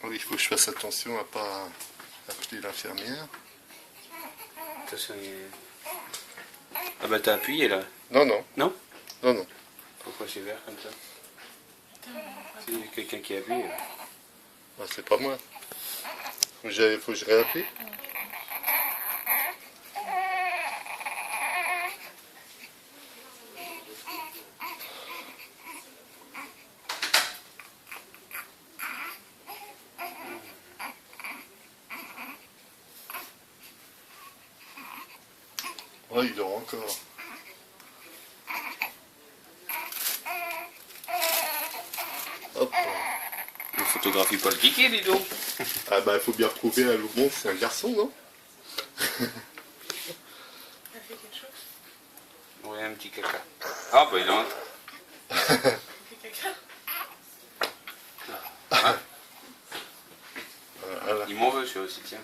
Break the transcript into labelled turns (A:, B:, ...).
A: Oui, il faut que je fasse attention à pas appeler l'infirmière.
B: Attention, ah bah t'as appuyé là.
A: Non, non,
B: Non?
A: non, non.
B: Pourquoi c'est vert comme ça? C'est quelqu'un qui appuie là.
A: Ah, c'est pas moi. Faut que je réappuie. Oh, il dort encore. Hop.
B: On photographie pas le ticket, dis donc.
A: Ah bah, il faut bien prouver à Loubon que c'est un garçon, non?
C: T'as fait quelque chose?
B: Oui, un petit caca. Ah bah il entre.
C: T'as fait caca?
A: Voilà.
B: Il m'en veut celui-là aussi, tiens.